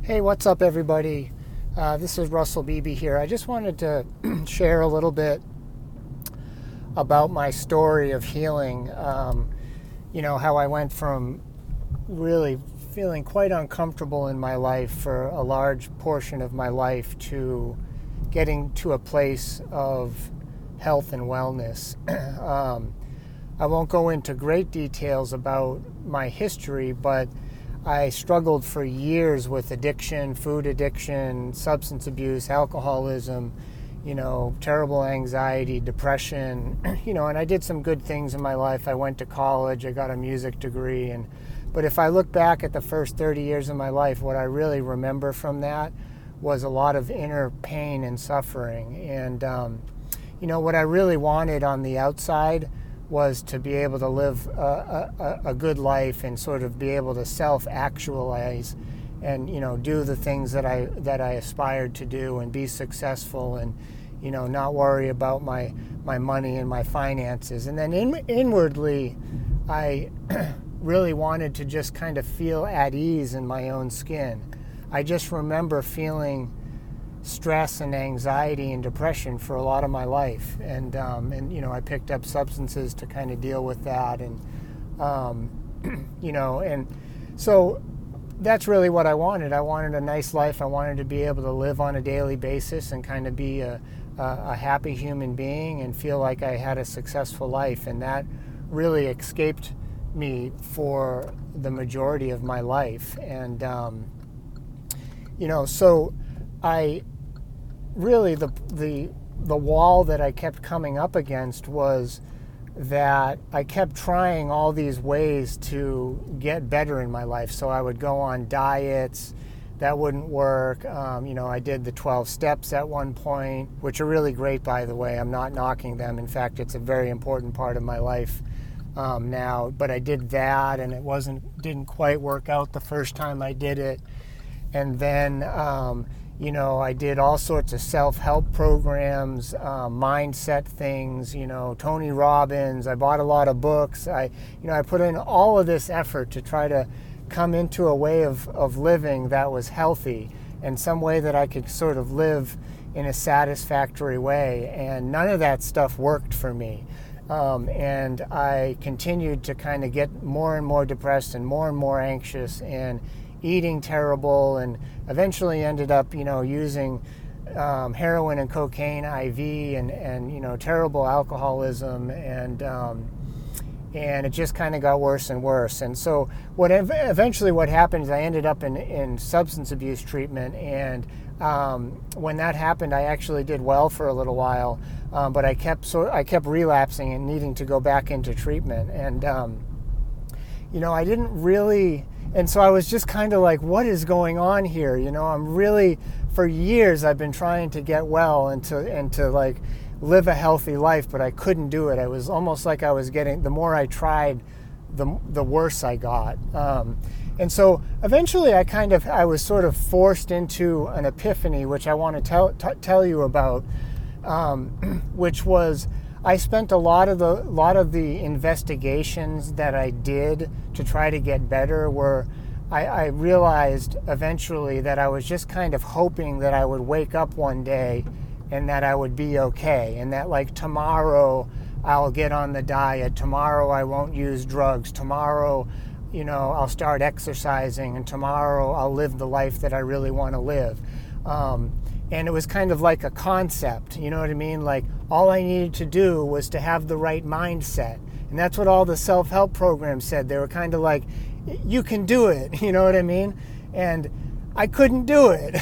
Hey, what's up, everybody? This is Russell Beebe here. I just wanted to share a little bit about my story of healing. How I went from really feeling quite uncomfortable in my life for a large portion of my life to getting to a place of health and wellness. I won't go into great details about my history, but I struggled for years with addiction, food addiction, substance abuse, alcoholism, terrible anxiety, depression, and I did some good things in my life. I went to college, I got a music degree, but if I look back at the first 30 years of my life, what I really remember from that was a lot of inner pain and suffering. And, what I really wanted on the outside was to be able to live a good life and sort of be able to self-actualize and do the things that I aspired to do and be successful and not worry about my money and my finances. And then inwardly I really wanted to just kind of feel at ease in my own skin. I just remember feeling stress and anxiety and depression for a lot of my life, and I picked up substances to kind of deal with that, and and so that's really what I wanted. I wanted a nice life. I wanted to be able to live on a daily basis and kind of be a happy human being and feel like I had a successful life, and that really escaped me for the majority of my life. And so I really, the wall that I kept coming up against was that I kept trying all these ways to get better in my life. So I would go on diets, that wouldn't work. I did the 12 steps at one point, which are really great, by the way. I'm not knocking them. In fact, it's a very important part of my life now. But I did that, and it didn't quite work out the first time I did it. And then I did all sorts of self-help programs, mindset things, Tony Robbins. I bought a lot of books. I put in all of this effort to try to come into a way of living that was healthy and some way that I could sort of live in a satisfactory way. And none of that stuff worked for me. And I continued to kind of get more and more depressed and more anxious and eating terrible, and eventually ended up, using heroin and cocaine IV and terrible alcoholism, and it just kind of got worse and worse. And so eventually what happened is I ended up in substance abuse treatment, and when that happened, I actually did well for a little while, but I kept relapsing and needing to go back into treatment, and I didn't really. And so I was just kind of like, what is going on here? I'm really, for years, I've been trying to get well and to like live a healthy life, but I couldn't do it. It was almost like I was getting, the more I tried, the worse I got. And so eventually I was sort of forced into an epiphany, which I want to tell you about, which was, I spent a lot of the investigations that I did to try to get better where I realized eventually that I was just kind of hoping that I would wake up one day and that I would be okay, and that like tomorrow I'll get on the diet, tomorrow I won't use drugs, tomorrow I'll start exercising, and tomorrow I'll live the life that I really want to live. And it was kind of like a concept, you know what I mean? Like all I needed to do was to have the right mindset. And that's what all the self-help programs said. They were kind of like, you can do it, you know what I mean? And I couldn't do it.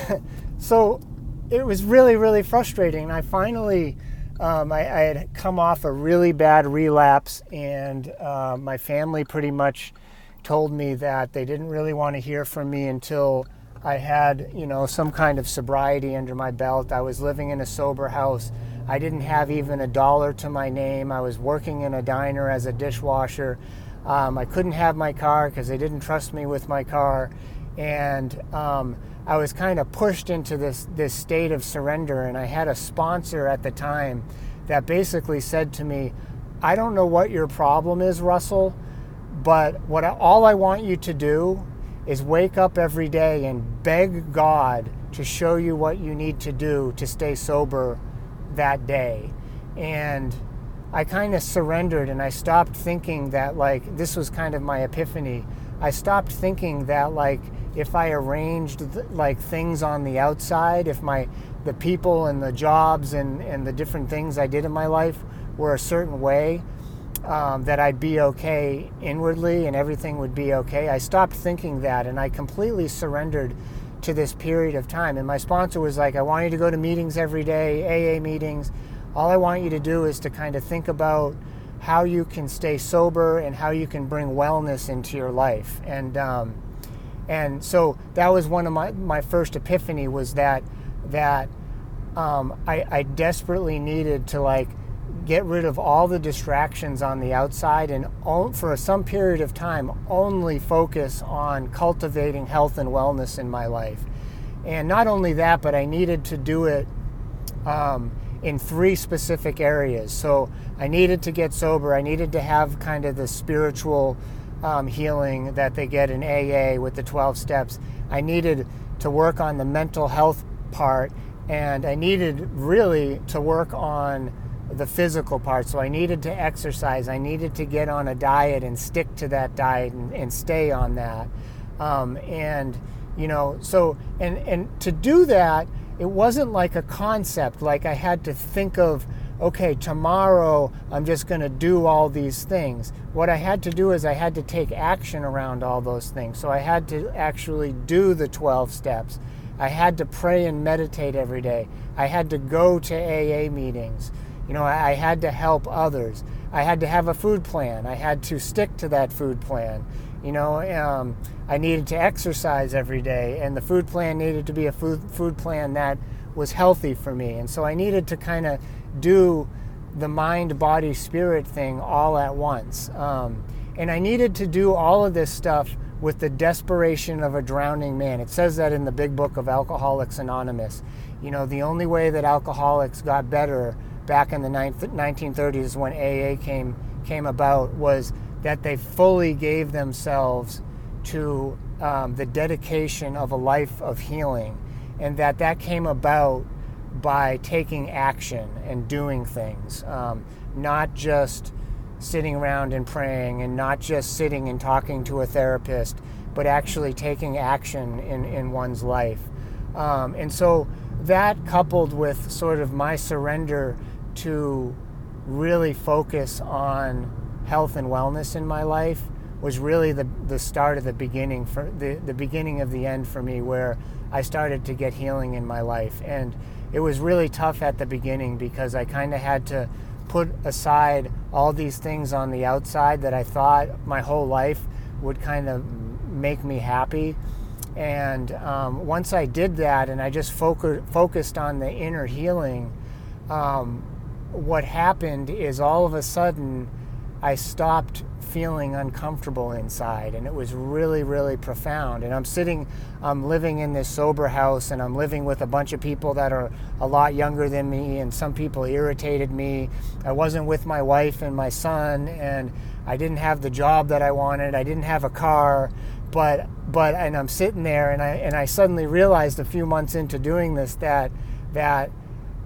So it was really, really frustrating. And I finally, I had come off a really bad relapse, and my family pretty much told me that they didn't really want to hear from me until I had, some kind of sobriety under my belt. I was living in a sober house. I didn't have even $1 to my name. I was working in a diner as a dishwasher. I couldn't have my car because they didn't trust me with my car. And I was kind of pushed into this state of surrender. And I had a sponsor at the time that basically said to me, I don't know what your problem is, Russell, but all I want you to do is wake up every day and beg God to show you what you need to do to stay sober that day. And I kind of surrendered, and I stopped thinking that, like, this was kind of my epiphany. I stopped thinking that, like, if I arranged like things on the outside, if the people and the jobs and the different things I did in my life were a certain way, that I'd be okay inwardly and everything would be okay. I stopped thinking that, and I completely surrendered to this period of time. And my sponsor was like, I want you to go to meetings every day, AA meetings. All I want you to do is to kind of think about how you can stay sober and how you can bring wellness into your life. And so that was one of my first epiphany, was that I desperately needed to, like, get rid of all the distractions on the outside and for some period of time only focus on cultivating health and wellness in my life. And not only that, but I needed to do it in 3 specific areas. So I needed to get sober. I needed to have kind of the spiritual healing that they get in AA with the 12 steps. I needed to work on the mental health part, and I needed really to work on the physical part. So I needed to exercise. I needed to get on a diet and stick to that diet and stay on that. And to do that, it wasn't like a concept, like I had to think of, okay, tomorrow I'm just going to do all these things. What I had to do is I had to take action around all those things. So I had to actually do the 12 steps. I had to pray and meditate every day. I had to go to AA meetings. I had to help others. I had to have a food plan. I had to stick to that food plan. I needed to exercise every day, and the food plan needed to be a food plan that was healthy for me. And so I needed to kind of do the mind, body, spirit thing all at once. And I needed to do all of this stuff with the desperation of a drowning man. It says that in the big book of Alcoholics Anonymous. The only way that alcoholics got better back in the 1930s when AA came about was that they fully gave themselves to the dedication of a life of healing, and that came about by taking action and doing things, not just sitting around and praying, and not just sitting and talking to a therapist, but actually taking action in one's life. And so that, coupled with sort of my surrender to really focus on health and wellness in my life, was really the start of the beginning, for the beginning of the end for me, where I started to get healing in my life. And it was really tough at the beginning, because I kind of had to put aside all these things on the outside that I thought my whole life would kind of make me happy. And once I did that, and I just focused on the inner healing, what happened is all of a sudden I stopped feeling uncomfortable inside, and it was really, really profound. And I'm living in this sober house, and I'm living with a bunch of people that are a lot younger than me, and some people irritated me. I wasn't with my wife and my son, and I didn't have the job that I wanted. I didn't have a car, but I'm sitting there, and I suddenly realized a few months into doing this that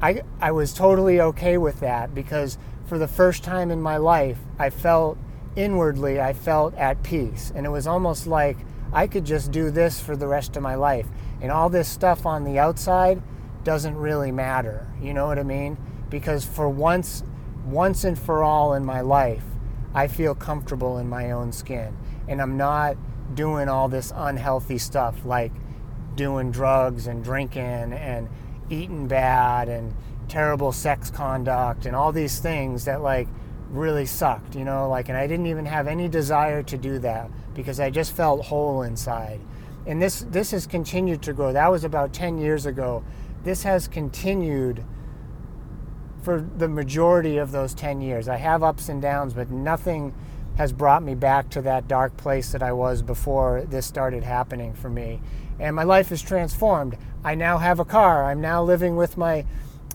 I was totally okay with that, because for the first time in my life, I felt at peace. And it was almost like I could just do this for the rest of my life. And all this stuff on the outside doesn't really matter. You know what I mean? Because for once and for all in my life, I feel comfortable in my own skin. And I'm not doing all this unhealthy stuff, like doing drugs and drinking and eating bad and terrible sex conduct and all these things that, like, really sucked, and I didn't even have any desire to do that, because I just felt whole inside. And this has continued to grow. That was about 10 years ago. This has continued for the majority of those 10 years. I have ups and downs, but nothing has brought me back to that dark place that I was before this started happening for me. And my life is transformed. I now have a car. I'm now living with my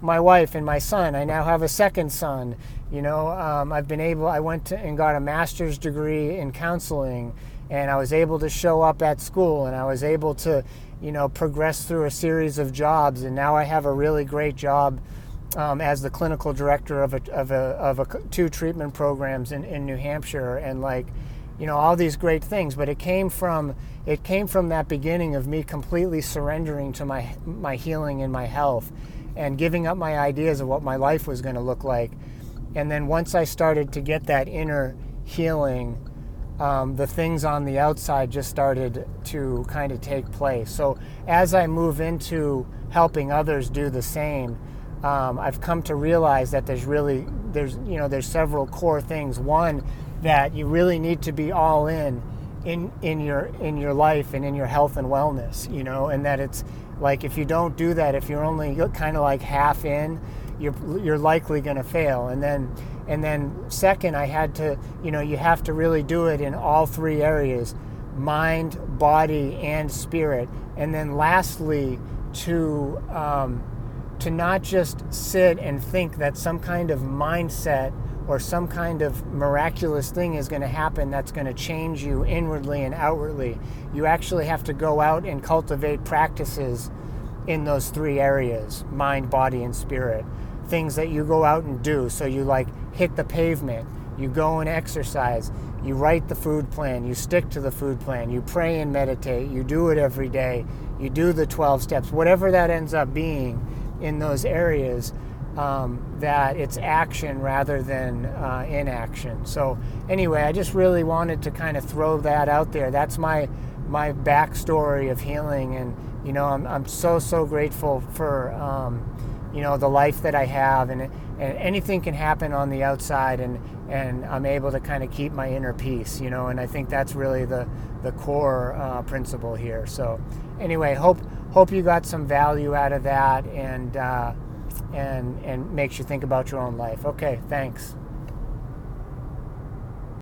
wife and my son. I now have a second son. I went and got a master's degree in counseling, and I was able to show up at school, and I was able to, progress through a series of jobs, and now I have a really great job as the clinical director of 2 treatment programs in New Hampshire, and all these great things. But it came from that beginning of me completely surrendering to my healing and my health, and giving up my ideas of what my life was going to look like. And then once I started to get that inner healing, the things on the outside just started to kind of take place. So as I move into helping others do the same, I've come to realize that there's several core things. One, that you really need to be all in your life and in your health and wellness, and that it's like, if you don't do that, if you're only kind of like half in, you're likely going to fail. And then second, I had to, you have to really do it in all 3 areas: mind, body, and spirit. And then lastly, to not just sit and think that some kind of mindset or some kind of miraculous thing is going to happen that's going to change you inwardly and outwardly. You actually have to go out and cultivate practices in those 3 areas: mind, body, and spirit. Things that you go out and do. So you hit the pavement, you go and exercise, you write the food plan, you stick to the food plan, you pray and meditate, you do it every day, you do the 12 steps, whatever that ends up being in those areas, that it's action rather than inaction. So anyway, I just really wanted to kind of throw that out there. That's my backstory of healing, and I'm so grateful for the life that I have, and anything can happen on the outside, and I'm able to kind of keep my inner peace, and I think that's really the core principle here. So anyway, hope you got some value out of that, and makes you think about your own life. Okay, thanks.